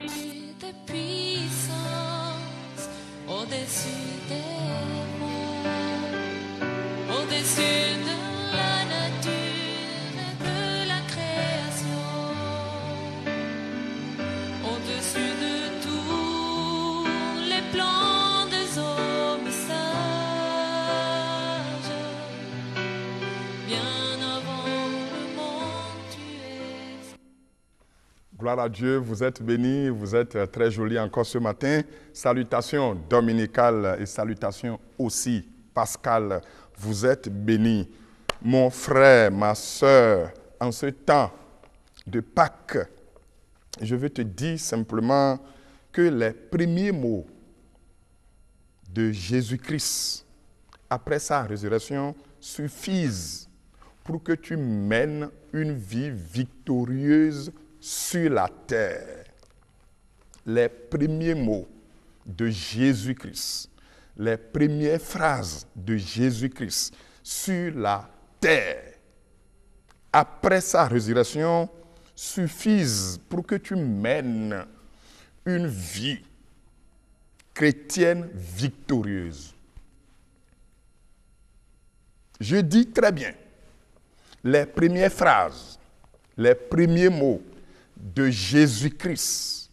de puissance au-dessus des monts, au-dessus de la nature et de la création, au-dessus de tous les plans des hommes sages, bien avant le monde tu es. Gloire à Dieu, vous êtes bénis, vous êtes très jolis encore ce matin. Salutations dominicales et salutations aussi pascales. Vous êtes bénis. Mon frère, ma soeur, en ce temps de Pâques, je veux te dire simplement que les premiers mots de Jésus-Christ, après sa résurrection, suffisent pour que tu mènes une vie victorieuse sur la terre. Les premiers mots de Jésus-Christ, les premières phrases de Jésus-Christ sur la terre, après sa résurrection, suffisent pour que tu mènes une vie chrétienne victorieuse. Je dis très bien, les premières phrases, les premiers mots de Jésus-Christ,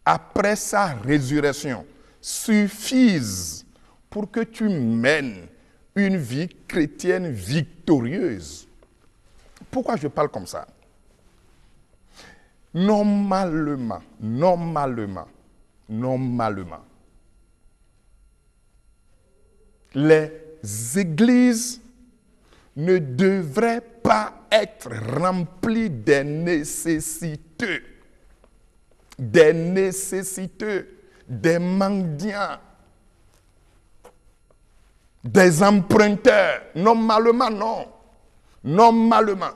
après sa résurrection, suffisent pour que tu mènes une vie chrétienne victorieuse. Pourquoi je parle comme ça? Normalement, les églises ne devraient pas être remplies des nécessiteux, des mendiants, des emprunteurs. Normalement, non. Normalement,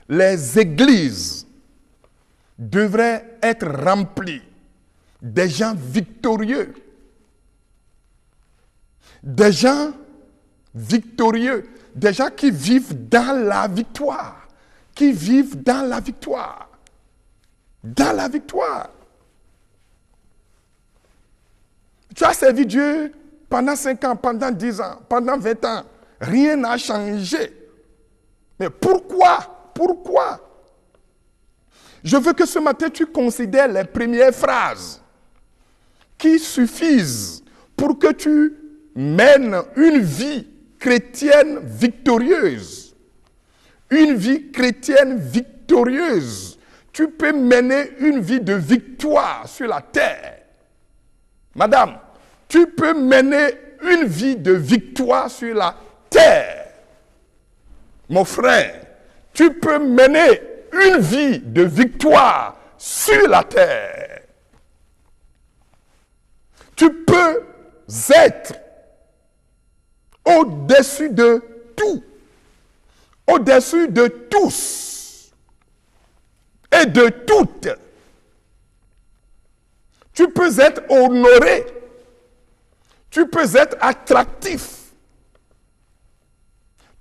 les églises devraient être remplies des gens victorieux, des gens victorieux, des gens qui vivent dans la victoire, qui vivent dans la victoire, dans la victoire. Tu as servi Dieu pendant 5 ans, pendant 10 ans, pendant 20 ans, rien n'a changé. Mais pourquoi? Pourquoi? Je veux que ce matin tu considères les premières phrases qui suffisent pour que tu mènes une vie chrétienne victorieuse. Une vie chrétienne victorieuse. Tu peux mener une vie de victoire sur la terre. Madame, tu peux mener une vie de victoire sur la terre. Mon frère, tu peux mener une vie de victoire sur la terre. Tu peux être au-dessus de tout, au-dessus de tous et de toutes. Tu peux être honoré, tu peux être attractif,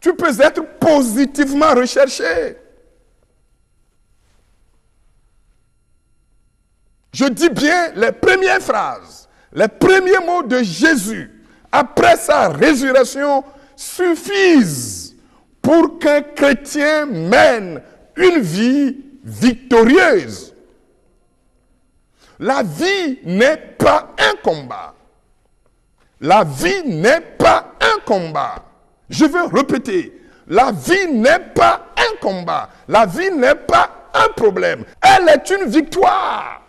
tu peux être positivement recherché. Je dis bien les premières phrases, les premiers mots de Jésus après sa résurrection suffisent pour qu'un chrétien mène une vie victorieuse. La vie n'est pas un combat. La vie n'est pas un combat. Je veux répéter, la vie n'est pas un combat. La vie n'est pas un problème. Elle est une victoire.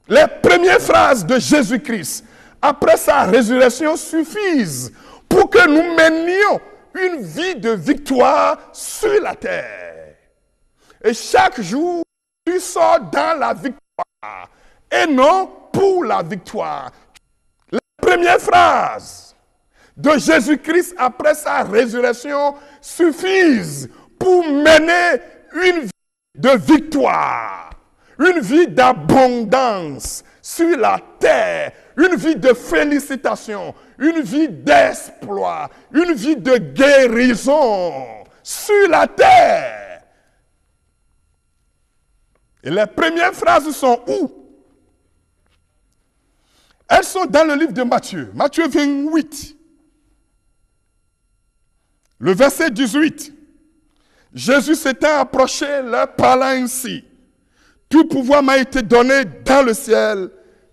Les premières phrases de Jésus-Christ après sa résurrection suffisent pour que nous menions une vie de victoire sur la terre. Et chaque jour, tu sors dans la victoire et non pour la victoire. Les premières phrases de Jésus-Christ après sa résurrection suffisent pour mener une vie de victoire. Une vie d'abondance sur la terre, une vie de félicitations, une vie d'exploit, une vie de guérison sur la terre. Et les premières phrases sont où? Elles sont dans le livre de Matthieu. Matthieu 28. Le verset 18. Jésus s'étant approché, leur parlant ainsi. Tout pouvoir m'a été donné dans le ciel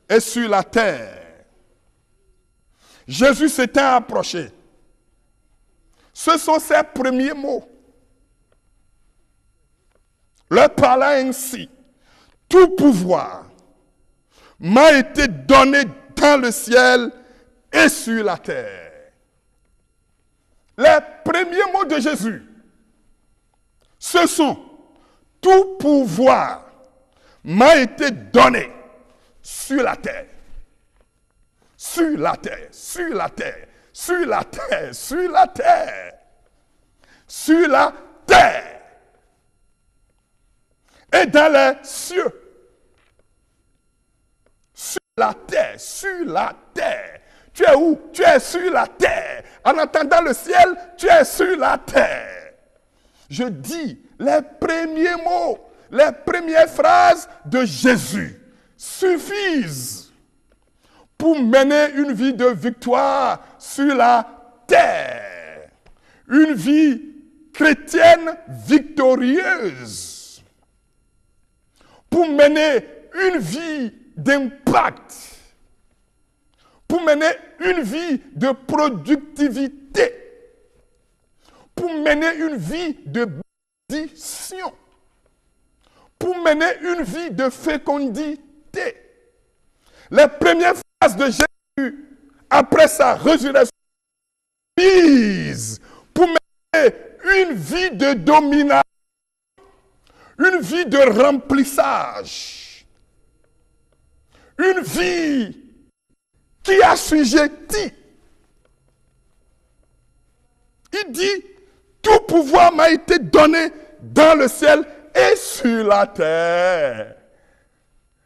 et sur la terre. Jésus s'étant approché. Ce sont ses premiers mots. Leur parlant ainsi. Tout pouvoir m'a été donné dans le ciel et sur la terre. Les premiers mots de Jésus, ce sont tout pouvoir m'a été donné sur la terre. Sur la terre, sur la terre, sur la terre, sur la terre, sur la terre. Et dans les cieux. Sur la terre, sur la terre. Tu es où? Tu es sur la terre. En entendant le ciel, tu es sur la terre. Je dis, les premiers mots, les premières phrases de Jésus suffisent pour mener une vie de victoire sur la terre. Une vie chrétienne victorieuse. Pour mener une vie d'impact. Pour mener une vie de productivité. Pour mener une vie de bénédiction. Pour mener une vie de fécondité. Les premières phrases de Jésus après sa résurrection visent pour mener une vie de domination, une vie de remplissage, une vie qui assujettit. Il dit, tout pouvoir m'a été donné dans le ciel et sur la terre.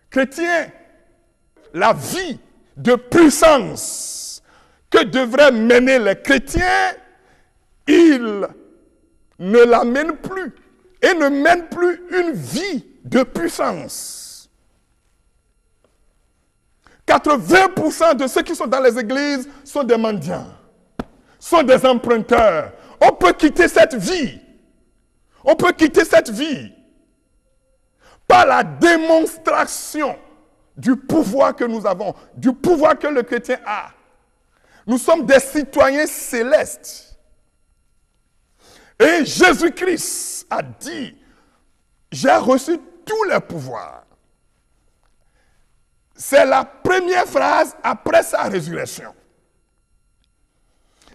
Chrétien, la vie de puissance que devraient mener les chrétiens, ils ne la mènent plus et ne mènent plus une vie de puissance. 80% de ceux qui sont dans les églises sont des mendiants, sont des emprunteurs. On peut quitter cette vie. On peut quitter cette vie par la démonstration du pouvoir que nous avons, du pouvoir que le chrétien a. Nous sommes des citoyens célestes. Et Jésus-Christ a dit, j'ai reçu tous les pouvoirs. C'est la première phrase après sa résurrection.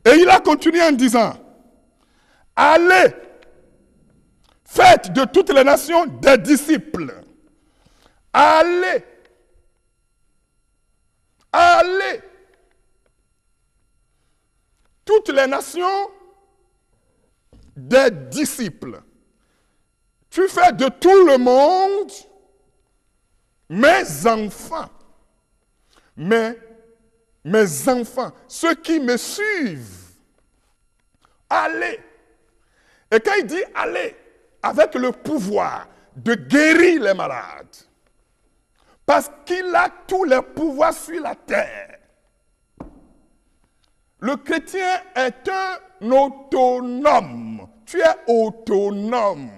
Et il a continué en disant, allez, faites de toutes les nations des disciples. Allez. Allez. Toutes les nations des disciples. Tu fais de tout le monde mes enfants. Mes enfants, ceux qui me suivent. Allez. Et quand il dit allez, avec le pouvoir de guérir les malades, parce qu'il a tous les pouvoirs sur la terre. Le chrétien est un autonome. Tu es autonome.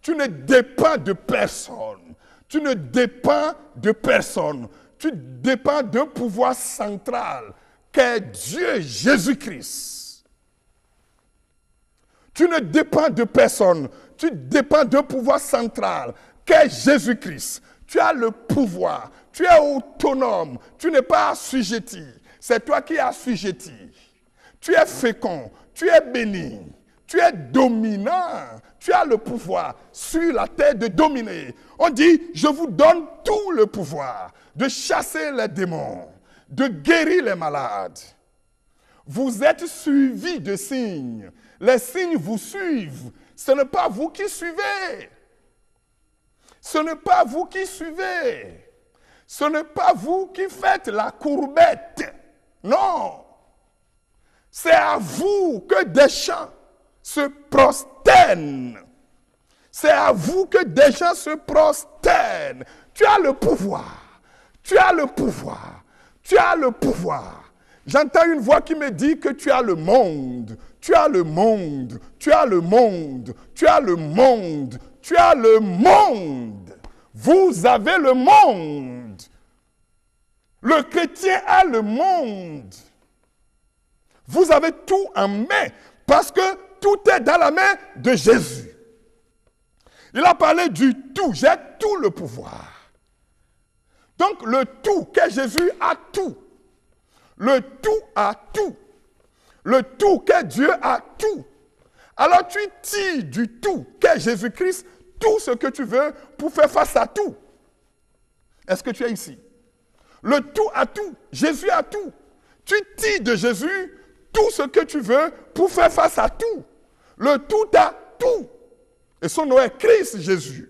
Tu ne dépends de personne. Tu ne dépends de personne. Tu dépends d'un pouvoir central qu'est Dieu Jésus-Christ. Tu ne dépends de personne. Tu dépends d'un pouvoir central qu'est Jésus-Christ. Tu as le pouvoir. Tu es autonome. Tu n'es pas assujetti. C'est toi qui es assujetti. Tu es fécond. Tu es béni. Tu es dominant. Tu as le pouvoir sur la terre de dominer. On dit, je vous donne tout le pouvoir de chasser les démons, de guérir les malades. Vous êtes suivis de signes. Les signes vous suivent. Ce n'est pas vous qui suivez. Ce n'est pas vous qui suivez. Ce n'est pas vous qui faites la courbette. Non. C'est à vous que des gens se prosternent. C'est à vous que des gens se prosternent. Tu as le pouvoir. Tu as le pouvoir. Tu as le pouvoir. J'entends une voix qui me dit que tu as le monde. Tu as le monde. Tu as le monde. Tu as le monde. Tu as le monde. Vous avez le monde. Le chrétien a le monde. Vous avez tout en main parce que tout est dans la main de Jésus. Il a parlé du tout. J'ai tout le pouvoir. Donc le tout, qu'est Jésus a tout. Le tout a tout. Le tout qu'est Dieu a tout. Alors tu tires du tout qu'est Jésus-Christ tout ce que tu veux pour faire face à tout. Est-ce que tu es ici? Le tout a tout. Jésus a tout. Tu tires de Jésus tout ce que tu veux pour faire face à tout. Le tout a tout. Et son nom est Christ Jésus.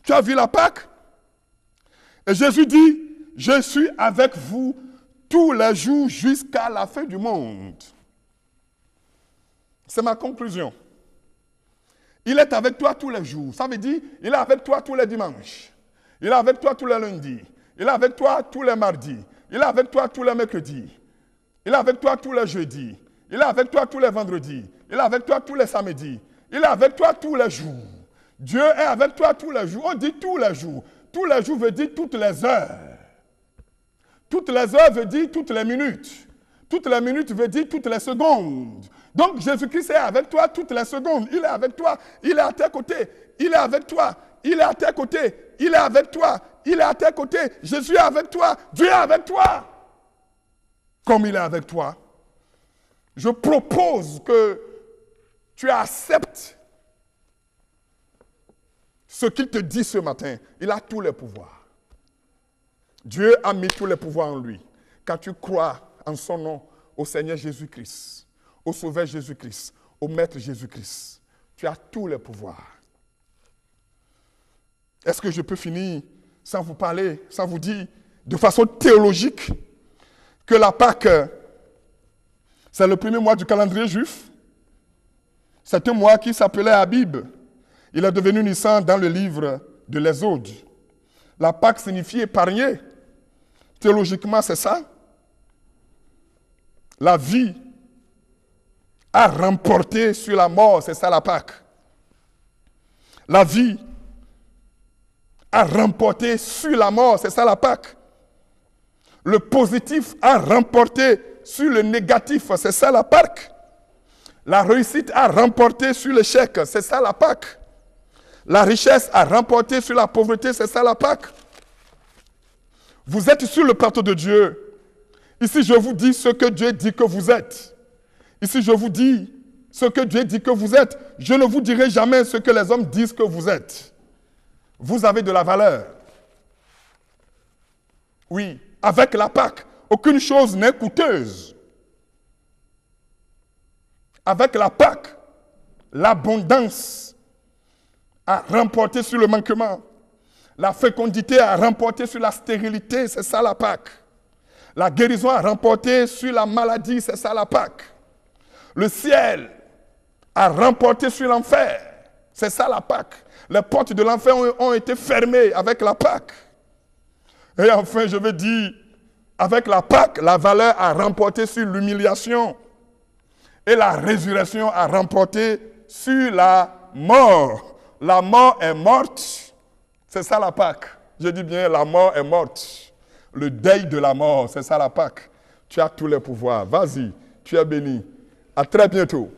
Tu as vu la Pâque? Et Jésus dit, je suis avec vous tous les jours jusqu'à la fin du monde. C'est ma conclusion. Il est avec toi tous les jours. Ça veut dire, il est avec toi tous les dimanches. Il est avec toi tous les lundis. Il est avec toi tous les mardis. Il est avec toi tous les mercredis. Il est avec toi tous les jeudis. Il est avec toi tous les vendredis. Il est avec toi tous les samedis. Il est avec toi tous les jours. Dieu est avec toi tous les jours. On dit tous les jours. Tous les jours veut dire toutes les heures. Toutes les heures veut dire toutes les minutes. Toutes les minutes veut dire toutes les secondes. Donc Jésus-Christ est avec toi toutes les secondes. Il est avec toi. Il est à tes côtés. Il est avec toi. Il est à tes côtés. Il est avec toi. Il est à tes côtés. Jésus est avec toi. Dieu est avec toi. Comme il est avec toi, je propose que tu acceptes ce qu'il te dit ce matin. Il a tous les pouvoirs. Dieu a mis tous les pouvoirs en lui. Quand tu crois en son nom, au Seigneur Jésus-Christ, au Sauveur Jésus-Christ, au Maître Jésus-Christ, tu as tous les pouvoirs. Est-ce que je peux finir sans vous parler, sans vous dire de façon théologique que la Pâque, c'est le premier mois du calendrier juif? C'est un mois qui s'appelait Abib. Il est devenu naissant dans le livre de l'Exode. La Pâque signifie épargner. Théologiquement, c'est ça. La vie a remporté sur la mort, c'est ça la Pâque. La vie a remporté sur la mort, c'est ça la Pâque. Le positif a remporté sur le négatif, c'est ça la Pâque. La réussite a remporté sur l'échec, c'est ça la Pâque. La richesse a remporté sur la pauvreté, c'est ça la Pâque. Vous êtes sur le plateau de Dieu. Ici, je vous dis ce que Dieu dit que vous êtes. Ici, je vous dis ce que Dieu dit que vous êtes. Je ne vous dirai jamais ce que les hommes disent que vous êtes. Vous avez de la valeur. Oui, avec la Pâque, aucune chose n'est coûteuse. Avec la Pâque, l'abondance a remporté sur le manquement. La fécondité a remporté sur la stérilité, c'est ça la Pâque. La guérison a remporté sur la maladie, c'est ça la Pâque. Le ciel a remporté sur l'enfer, c'est ça la Pâque. Les portes de l'enfer ont été fermées avec la Pâque. Et enfin, je veux dire, avec la Pâque, la valeur a remporté sur l'humiliation. Et la résurrection a remporté sur la mort. La mort est morte. C'est ça la Pâque. Je dis bien, la mort est morte. Le deuil de la mort, c'est ça la Pâque. Tu as tous les pouvoirs. Vas-y, tu es béni. À très bientôt.